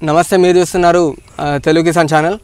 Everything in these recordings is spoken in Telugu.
నమస్తే, మీరు చూస్తున్నారు తెలుగు కిసాన్ ఛానల్.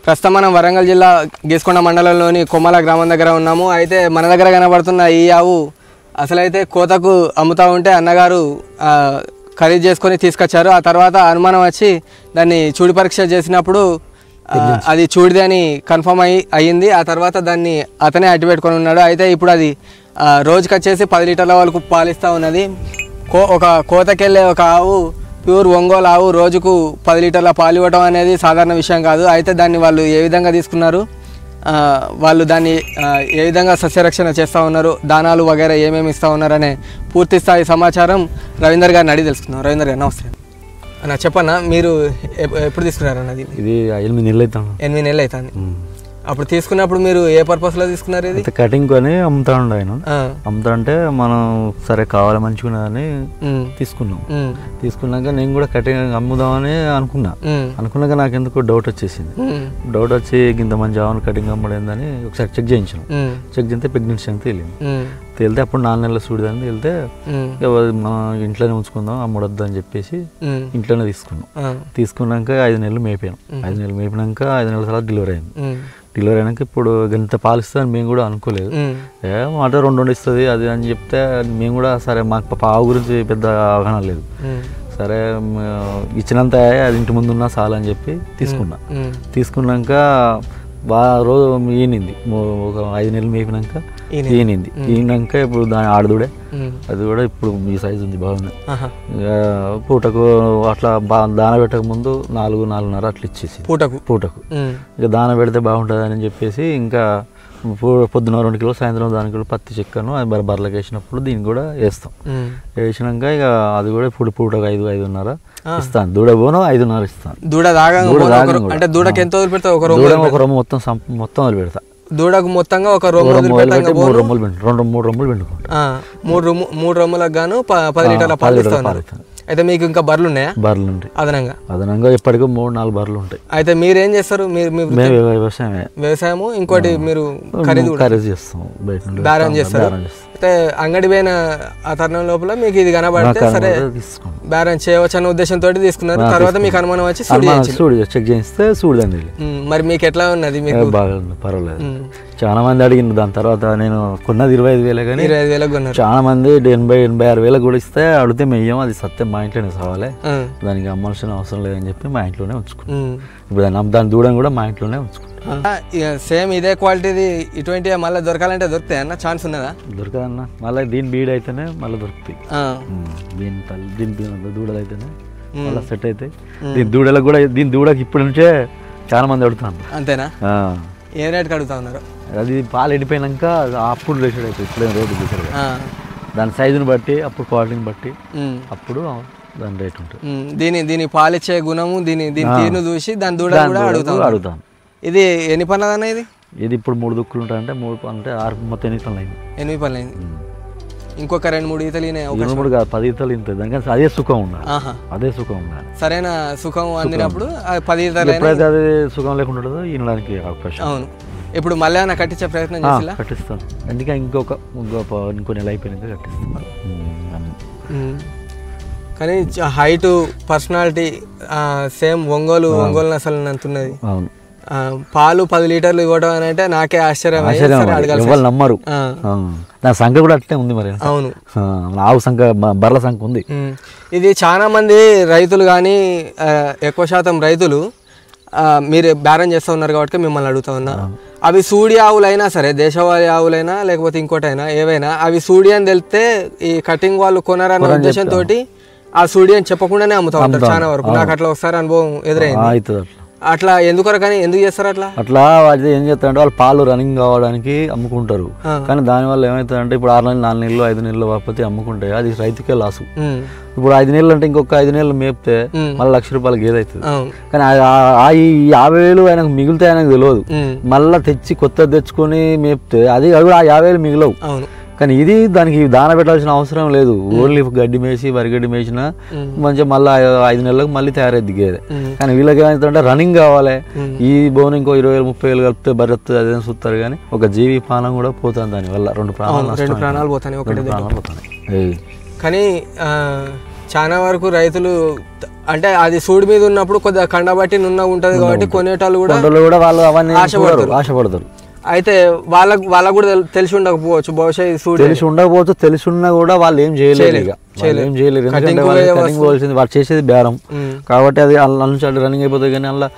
ప్రస్తుతం మనం వరంగల్ జిల్లా గీసుకొండ మండలంలోని కొమ్మల గ్రామం దగ్గర ఉన్నాము. అయితే మన దగ్గర కనబడుతున్న ఈ ఆవు అసలైతే కోతకు అమ్ముతూ ఉంటే అన్నగారు ఖరీదు చేసుకొని తీసుకొచ్చారు. ఆ తర్వాత అనుమానం వచ్చి దాన్ని చూడి పరీక్ష చేసినప్పుడు అది చూడిది అని కన్ఫర్మ్ అయ్యింది. ఆ తర్వాత దాన్ని అతనే అట్టి పెట్టుకొని ఉన్నాడు. అయితే ఇప్పుడు అది రోజుకి వచ్చేసి 10 లీటర్ల వరకు పాలిస్తూ ఉన్నది. ఒక కోతకెళ్ళే ఒక ఆవు, ప్యూర్ ఒంగోలు ఆవు రోజుకు 10 లీటర్ల పాలు ఇవ్వడం అనేది సాధారణ విషయం కాదు. అయితే దాన్ని వాళ్ళు ఏ విధంగా తీసుకున్నారు, వాళ్ళు దాన్ని ఏ విధంగా సస్యరక్షణ చేస్తూ ఉన్నారు, దానాలు వగైరా ఏమేమి ఇస్తూ ఉన్నారనే పూర్తి స్థాయి సమాచారం రవీందర్ గారిని అడిగి తెలుసుకున్నాం. రవీందర్ గారు నమస్తే అన్న. చెప్పన్నా, మీరు ఎప్పుడు తీసుకున్నారన్నది? ఇది 8 నెలలు అవుతాను. 8 నెలలు అవుతుంది. అప్పుడు తీసుకున్నప్పుడు మీరు ఏ పర్పస్లో తీసుకున్నారు? ఇది కటింగ్ కొని అమ్ముతా ఉండే ఆయన. అమ్ముతా అంటే మనం సరే కావాలి మంచిగా అని తీసుకున్నాం. తీసుకున్నాక నేను కూడా కటింగ్ అమ్ముదామని అనుకున్నాక నాకు ఎందుకు డౌట్ వచ్చేసింది. డౌట్ వచ్చి ఇంత మంచి ఆవును కటింగ్ అమ్మడేందని ఒకసారి చెక్ చేయించాను. చెక్ చేస్తే ప్రెగ్నెన్సీ అని తేలితే అప్పుడు 4 నెలల చూడదని తేలితే మన ఇంట్లోనే ఉంచుకుందాం, అమ్మడొద్దు అని చెప్పేసి ఇంట్లోనే తీసుకున్నాక 5 నెలలు మేపాను. 5 నెలలు మేపినాక 5 నెలల తర్వాత డెలివరీ అయింది. డెలివరీ అయినాక ఇప్పుడు ఇంత పాలిస్తుందని మేము కూడా అనుకోలేదు. మాట 2 ఇస్తుంది అది అని చెప్తే మేము కూడా సరే, మాకు ఆవు గురించి పెద్ద అవగాహన లేదు. సరే ఇచ్చినంత అది ఇంటి ముందు ఉన్నా చాలు అని చెప్పి తీసుకున్నాక బాగా రోజు ఈనింది. ఒక 5 నెలలు మేపినాక ఈనాక ఇప్పుడు దాని ఆడదుడే అది కూడా ఇప్పుడు ఈ సైజు ఉంది, బాగుంది. పూటకు అట్లా దాన పెట్టక ముందు 4-4.5 అట్లా ఇచ్చేసి పూటకు ఇక దాన పెడితే బాగుంటుంది అని చెప్పేసి ఇంకా పొద్దున 2 కిలో సాయంత్రం దానికి కూడా పత్తి చెక్కను అది బర్రెలకు వేసినప్పుడు దీన్ని కూడా వేసినాక ఇక అది కూడా ఇప్పుడు పూటకు 5-5.5 ఇస్తాను. దూడ పోను 5.5 ఇస్తాను. దూడ అంటే దూడకి ఎంత వదిలిపెడతా? ఒక రొమ్ము మొత్తం వదిలిపెడతా. దూడకు మొత్తంగా ఒక రొమ్ము 3 రొమ్ములు పిండుకుంటా. 3 రొమ్ములకు గాను 10 లీటర్ల పాలు ఇస్తున్నారు. అయితే మీకు ఇంకా బర్రెలు ఉన్నాయా? బర్రెలు ఉంటాయి అదనంగా ఎప్పటికీ 3-4 బర్రెలు ఉంటాయి. అయితే మీరేం చేస్తారు? వ్యవసాయము, ఇంకోటి మీరు ఖరీదు చేస్తాం, బేరం చేస్తారు. అయితే అంగడి పోయిన ఆ తరుణం లోపల మీకు ఇది కనబడితే సరే బేరం చేయవచ్చు అన్న ఉద్దేశంతో తీసుకున్నారు. తర్వాత మీకు అనుమానం వచ్చి చెక్ చేస్తే చూడండి. మరి మీకు ఎట్లా ఉన్నది? మీకు బాగుంది, పర్వాలేదు. చాలా మంది అడిగింది. దాని తర్వాత నేను కొన్నది 25,000 కానీ 25,000 కొన్నారు. చాలా మంది 80,000-86,000 కూడా ఇస్తే అడిగితే మెయ్యం, అది సత్యం, మా ఇంట్లోనే కావాలి, దానికి అమ్మాల్సిన అవసరం లేదని చెప్పి మా ఇంట్లోనే ఉంచుకున్నాం. ఇప్పుడు దాని దూడని కూడా మా ఇంట్లోనే ఉంచుకుంటాం. సేమ్ ఇదే క్వాలిటీది ఇటువంటి మళ్ళీ దొరకాలంటే దొరుకుతాయి అన్న? ఛాన్స్ ఉన్నదా? దొరకదన్న, మళ్ళీ దీని బీడ్ అయితేనే మళ్ళీ దొరుకుతాయి. దీని దూడలు అయితేనే మళ్ళీ సెట్ అవుతాయి. దీని దూడకి ఇప్పుడు నుంచే చాలా మంది అడుగుతాను. అంతేనా? ఏ రేట్కి అడుగుతా ఉన్నారు? అది పాలు ఎండిపోయినాక అప్పుడు రేటెడ్ అవుతుంది. ఇప్పుడే రేటు చూసారు, దాని సైజుని బట్టి, అప్పుడు క్వాలిటీని బట్టి అప్పుడు దాని రేట్ ఉంటుంది. దీని పాలిచ్చే గుణము, దీని తీరును చూసి దాని దూడ కూడా అడుగుతాను. ఇది ఎన్ని పనులు అన్న? ఇది ఇప్పుడు 3 దుక్కులు ఉంటాయంటే 3 అంటే 6 మొత్తం 8 పనులు అయింది. 8 పనులు అయింది. ఇంకొక 2-3 ఈతలు 3 కాదు 10 ఈతలు ఇంత. దానికని అదే సుఖం ఉండాలి. సరైన సుఖం అందినప్పుడు 10 ఈతలు. ఎప్పుడైతే అది సుఖం లేకుండా ఈనడానికి అవకాశం. అవును. ఇప్పుడు మళ్ళీ ఏమైనా కట్టించే ప్రయత్నం చేసి కట్టిస్తాను. అందుకే ఇంకో నెల అయిపోయినాక కట్టిస్తాను. కానీ హైట్, పర్సనాలిటీ సేమ్ ఒంగోలు అసలు అంటున్నది. అవును. పాలు 10 లీటర్లు ఇవ్వడం అని అంటే నాకే ఆశ్చర్యం. నమ్మరు. నా సంఖ్య కూడా అట్లే ఉంది మరి. అవును, ఆవు సంఖ్య, బర్రెల సంఖ్య ఉంది. ఇది చాలా మంది రైతులు కానీ ఎక్కువ శాతం రైతులు మీరు బేరం చేస్తూ ఉన్నారు కాబట్టి మిమ్మల్ని అడుగుతా ఉన్నా. అవి సూడి ఆవులైనా సరే, దేశవాళీ ఆవులైనా లేకపోతే ఇంకోటైనా ఏవైనా, అవి సూడి అని తెలిస్తే ఈ కటింగ్ వాళ్ళు కొనరన్న ఉద్దేశంతో ఆ సూడి అని చెప్పకుండానే అమ్ముతా ఉంటారు చాలా వరకు. నాకు అట్లా ఒకసారి అనుభవం ఎదురైంది. అట్లా ఎందుకు చేస్తారు అట్లా అది ఏం చేస్తారంటే వాళ్ళు పాలు రన్నింగ్ కావడానికి అమ్ముకుంటారు. కానీ దానివల్ల ఏమవుతుందంటే ఇప్పుడు 6 నెలలు, 4 నెలలు, 5 నెలలు కాకపోతే అమ్ముకుంటే అది రైతుకే లాసు. ఇప్పుడు 5 నెలలు అంటే ఇంకొక 5 నెలలు మేపితే మళ్ళీ ₹1,00,000 గేదె అవుతుంది. కానీ ఈ 50,000 ఆయనకు మిగిలితే ఆయనకు తెలియదు. మళ్ళీ కొత్తది తెచ్చుకొని మేపితే అది కూడా ఆ 50,000 మిగిలవు. కానీ ఇది దానికి దాన పెట్టాల్సిన అవసరం లేదు. ఓన్లీ గడ్డి మేసి, వరిగడ్డి మేసినా మంచిగా మళ్ళీ 5 నెలలకు మళ్ళీ తయారైద్ది గేదె. కానీ వీళ్ళకి ఏమవుతుందంటే రన్నింగ్ కావాలి. ఈ బోన్ ఇంకో 20,000-30,000 కలిపితే బర్రెత్తుంది, అదేం చూస్తారు. కానీ ఒక జీవి ప్రాణం కూడా పోతుంది దానివల్ల. 2 ప్రాణాలు పోతాయి. కానీ చాలా వరకు రైతులు అంటే అది సూడి మీద ఉన్నప్పుడు కొద్దిగా కండబట్టి నున్న ఉంటది కాబట్టి కొనేటోళ్ళు కూడా వాళ్ళు అవన్నీ ఆశపడతారు. అయితే వాళ్ళకు కూడా తెలిసి ఉండకపోవచ్చు బహుశా తెలిసి ఉన్నా కూడా వాళ్ళు ఏం చేయలేరు. ఎందుకంటే వాళ్ళు చేసేది బేరం కాబట్టి అది అల్ల నుంచి అటు రన్నింగ్ అయిపోతుంది. కానీ అలా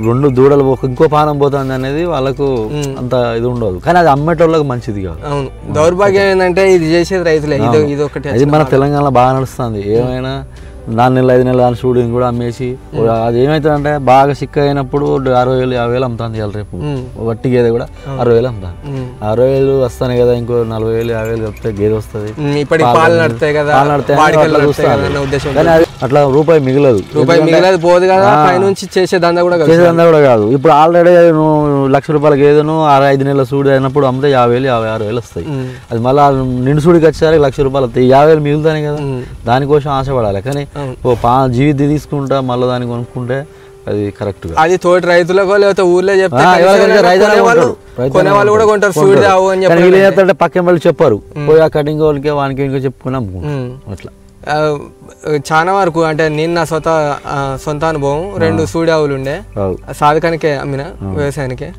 2 దూడలు ఇంకో పానం పోతుంది అనేది వాళ్ళకు అంత ఇది ఉండదు. కానీ అది అమ్మేటోళ్ళకి మంచిది కాదు. అవును, దౌర్భాగ్యం ఏంటంటే ఇది చేసేది రైతులే. ఇది ఒకటి అది మన తెలంగాణలో బాగా నడుస్తుంది. ఏమైనా 4 నెలలు 5 నెలలు దాని షూటింగ్ కూడా అమ్మేసి అది ఏమవుతుందంటే బాగా సిక్ అయినప్పుడు 60,000 50,000 అమ్ముతుంది. ఇవాళ రేపు వట్టి గేదె కూడా 60,000 అమ్ముతాను. 60,000 వస్తాయి కదా, ఇంకో 40,000 50,000 కలిపితే గేదె వస్తుంది. అట్లా రూపాయి మిగలదు పోదు కదా, పైనుంచి చేసే దందా కూడా కాదు. ఇప్పుడు ఆల్రెడీ ₹1,00,000 గేదెను 5 నెలల సూడి అయినప్పుడు అమ్మితే 50,000 56,000 వస్తాయి. అది మళ్ళీ నిండు సూడికి వచ్చేసరికి ₹1,00,000 వస్తాయి. 50,000 మిగులుతాయి కదా, దానికోసం ఆశపడాలి. కానీ జీవితం తీసుకుంటా మళ్ళీ దాన్ని కొనుక్కుంటే అది కరెక్ట్. అది తోటి రైతులకో లేకపోతే ఊర్లో చెప్తే కొనేవాళ్ళు కూడా కొంటారు. పక్కన వాళ్ళు చెప్పారు పోయి ఆ కటింగ్ వాళ్ళకి వానికి ఇంకా చెప్పుకుని అమ్ముకుంటాం. అట్లా చాలా వరకు అంటే నేను నా సొంత అనుభవం 2 సూడి ఆవులు ఉండే సాధకానికే అమ్మిన వ్యవసాయానికే.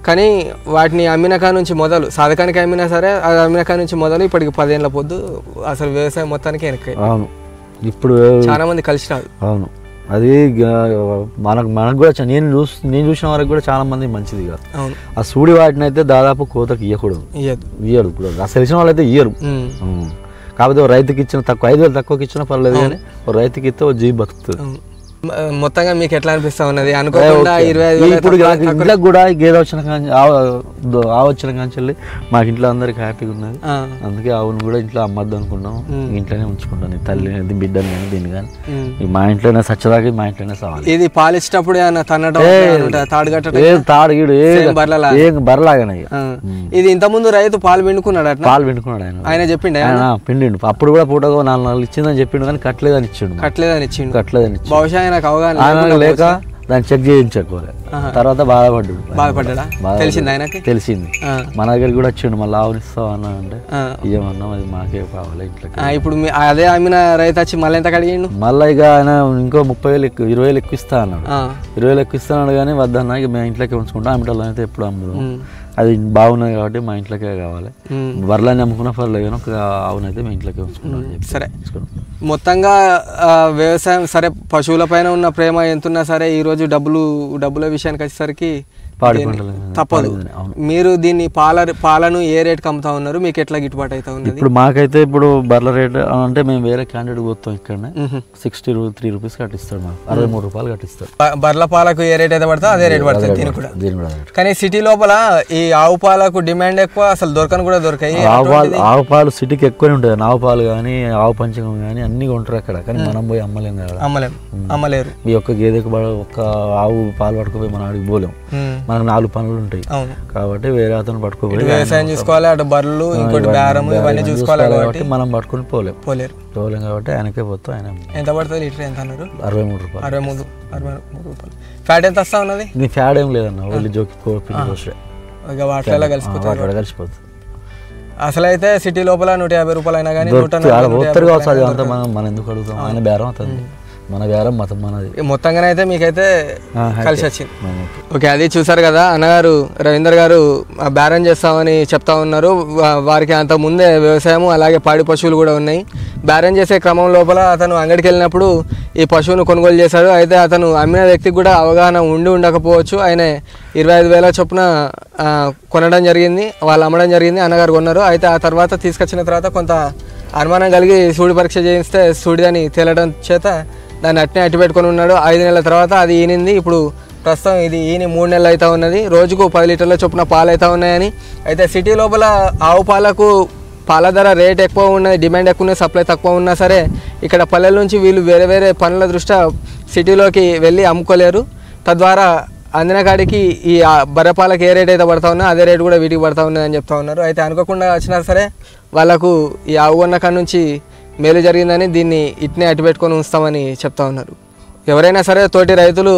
కానీ వాటిని అమ్మినకా నుంచి మొదలు సాధకానికి అమ్మినా సరే అది అమ్మినకా నుంచి మొదలు ఇప్పటికి 10 ఏళ్ళ పొద్దు అసలు వ్యవసాయం మొత్తానికి వెనక్కి. ఇప్పుడు చాలా మంది కలిసి రాదు. అవును, అది మనకు కూడా నేను చూసిన వరకు కూడా చాలా మంది మంచిది కాదు. ఆ సూడి వాటిని అయితే దాదాపు కోతకి ఇయ్యకూడదు, ఇయ్యరు కూడా. అసలు తెలిసిన వాళ్ళు అయితే ఇయ్యరు. కాకపోతే రైతుకి ఇచ్చిన 5,000 తక్కువకి ఇచ్చినా పర్లేదు, కానీ రైతుకి ఇస్తే జీవి బతుకుతుంది. మొత్తంగా మీకు ఎట్లా అనిపిస్తా ఉన్నది అనుకోకుండా 25,000 ఇప్పుడు ఇంట్లోకి కూడా గేదె వచ్చిన వచ్చిన కాంచెల్లి మాకు ఇంట్లో అందరికి హ్యాపీగా ఉన్నది. అందుకే ఆవును కూడా ఇంట్లో అమ్మద్దు అనుకున్నాం. ఇంట్లోనే ఉంచుకుంటాను తల్లి బిడ్డని కానీ దీన్ని కానీ. మా ఇంట్లోనే సచ్చదాకి మా ఇంట్లోనే సావాలి. ఇది పాలిచ్చేటప్పుడు తాడుగీడు బర్రలాగానే. ఇది ఇంత ముందు రైతు పాలు పిండుకున్నాడు ఆయన చెప్పిండు. పిండిండు అప్పుడు కూడా పూటగా 4 నెలలు ఇచ్చిందని చెప్పిండు, కానీ కట్టలేదని ఇచ్చిండు. బహుశా లేక దాన్ని చెక్ చేయించకపోలే. తర్వాత బాధపడ్డా. తెలిసింది. మన దగ్గర కూడా వచ్చిండు. మళ్ళీ ఆవునిస్తావు అన్నా అంటే ఇయ్యమన్నాం, అది మాకే కావాలి ఇంట్లోకి. ఇప్పుడు అదే ఆమె రైతు వచ్చి మళ్ళీ ఎంత కడిగిండు. మళ్ళీ ఇక ఆయన ఇంకో 30,000 20,000 ఎక్కువ ఇస్తా అన్నాడు. 20,000 ఎక్కువ ఇస్తాడు కానీ వద్దన్నా ఇక మేము ఇంట్లోకి ఉంచుకుంటాం. ఆమెటోళ్ళు అయితే ఎప్పుడు అమ్ముదాం, అది బాగున్నది కాబట్టి మా ఇంట్లోకే కావాలి. బర్రెలని అమ్ముకున్నా పర్లేదు కానీ ఒక ఆవునైతే మా ఇంట్లోకే ఉంచుకుంటాం. సరే, మొత్తంగా వ్యవసాయం సరే పశువుల పైన ఉన్న ప్రేమ ఎంతున్నా సరే ఈరోజు డబ్బుల విషయానికి వచ్చేసరికి తప్పదు. మీరు దీన్ని పాలను ఏ రేట్కి అమ్ముతా ఉన్నారు, మీకు ఎట్లా గిట్టుబాటు అవుతా ఉంది? ఇప్పుడు మాకైతే ఇప్పుడు బర్రెల రేట్ అంటే మేము వేరే క్యాండిడేట్ పోతాం ఇక్కడనే 63 రూపీస్ కట్టిస్తాడు, మాకు ₹63 కట్టిస్తాడు. బర్రెల పాలకు ఏ రేట్ అయితే పడుతుందో అదే రేట్ పడుతుంది దీనికి కూడా. కానీ సిటీ లోపల ఈ ఆవు పాలకు డిమాండ్ ఎక్కువ, అసలు దొరకని కూడా దొరకాయి. ఆవు పాలు సిటీకి ఎక్కువనే ఉంటుంది. ఆవు పాలు కానీ ఆవు పంచకం కానీ అన్ని కొంటారు అక్కడ. కానీ మనం పోయి అమ్మలేం కదా, అమ్మలేరు. ఈ ఒక్క గేదెకి ఒక్క ఆవు పాలు పట్టుకుపోయి మనం ఆడికి పోలేం. మనకు 4 పనులు ఉంటాయి కాబట్టి వేరే అతను పట్టుకోపోయి వ్యవసాయం చూసుకోవాలి, అటు బర్రెలు ఇంకోటి బేరం ఇవన్నీ చూసుకోవాలి కాబట్టి మనం పట్టుకుని పోలేం కాబట్టి ఆయనకే పోతాం. ఆయన ఎంత పడుతుంది లీటర్? ఎంత అన్నారు? ₹63. ఫ్యాట్ ఎంత వస్తా ఉన్నది? నీ ఫ్యాట్ ఏం లేదన్న, ఓన్లీ జోకి ఇక వాటిలో కలిసిపోతుంది. అసలు అయితే సిటీ లోపల ₹150 అయినా కానీ అంతా మనం ఎందుకు అడుగుతాం? ఆయన బేరం అవుతుంది, మన బేరం మతం మనది. మొత్తంగానే అయితే మీకైతే కలిసి వచ్చింది. ఓకే, అది చూసారు కదా అన్నగారు రవీందర్ గారు బేరం చేస్తామని చెప్తా ఉన్నారు. వారికి అంత ముందే వ్యవసాయము అలాగే పాడి పశువులు కూడా ఉన్నాయి. బేరం చేసే క్రమం లోపల అతను అంగడికి వెళ్ళినప్పుడు ఈ పశువును కొనుగోలు చేశాడు. అయితే అతను అమ్మిన వ్యక్తికి కూడా అవగాహన ఉండకపోవచ్చు. ఆయన 25,000 చొప్పున కొనడం జరిగింది, వాళ్ళు అమ్మడం జరిగింది, అన్నగారు కొన్నారు. అయితే ఆ తర్వాత తీసుకొచ్చిన తర్వాత కొంత అనుమానం కలిగి సూడి పరీక్ష చేయిస్తే సూడిదని తేలడం చేత దాన్ని అట్టి పెట్టుకొని ఉన్నాడు. 5 నెలల తర్వాత అది ఈనింది. ఇప్పుడు ప్రస్తుతం ఇది ఈని 3 నెలలు అవుతా ఉన్నది. రోజుకు 10 లీటర్ల చొప్పున పాలు అవుతా ఉన్నాయని. అయితే సిటీ లోపల ఆవు పాలకు పాల ధర రేట్ ఎక్కువ ఉన్నది, డిమాండ్ ఎక్కువ ఉన్నది, సప్లై తక్కువ ఉన్నా సరే ఇక్కడ పల్లెల నుంచి వీళ్ళు వేరే పనుల దృష్ట్యా సిటీలోకి వెళ్ళి అమ్ముకోలేరు. తద్వారా అందిన కాడికి ఈ బర్రె పాలకు ఏ రేట్ అయితే పడతా ఉన్నా అదే రేటు కూడా వీటికి పడతా ఉన్నది అని చెప్తా ఉన్నారు. అయితే అనుకోకుండా వచ్చినా సరే వాళ్ళకు ఈ ఆవు కొన్న కాడ నుంచి మేలు జరిగిందని దీన్ని ఇట్నే అట్టిపెట్టుకొని ఉంచుతామని చెప్తా ఉన్నారు. ఎవరైనా సరే తోటి రైతులు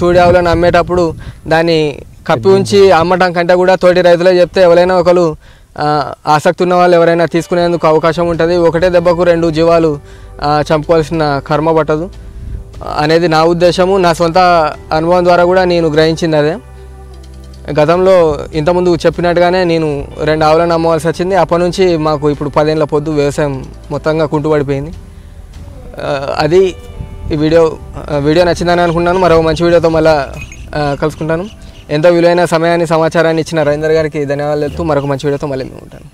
చూడి ఆవులను అమ్మేటప్పుడు దాన్ని కప్పి ఉంచి అమ్మటం కంటే కూడా తోటి రైతులే చెప్తే ఎవరైనా ఆసక్తి ఉన్న వాళ్ళు ఎవరైనా తీసుకునేందుకు అవకాశం ఉంటుంది. ఒకటే దెబ్బకు 2 జీవాలు చంపుకోవాల్సిన కర్మ పట్టదు అనేది నా ఉద్దేశము. నా సొంత అనుభవం ద్వారా కూడా నేను గ్రహించింది అదే. గతంలో ఇంతకుముందు చెప్పినట్టుగానే నేను 2 ఆవులను అమ్మవలసి వచ్చింది. అప్పటి నుంచి మాకు ఇప్పుడు 10 ఏళ్ళ పొద్దు వ్యవసాయం మొత్తంగా కుంటుపడిపోయింది. అది ఈ వీడియో నచ్చిందని అనుకుంటున్నాను. మరో మంచి వీడియోతో మళ్ళీ కలుసుకుంటాను. ఎంతో విలువైన సమయాన్ని సమాచారాన్ని ఇచ్చిన రవీందర్ గారికి ధన్యవాదాలు చెప్తూ మరొక మంచి వీడియోతో మళ్ళీ ఉంటాను.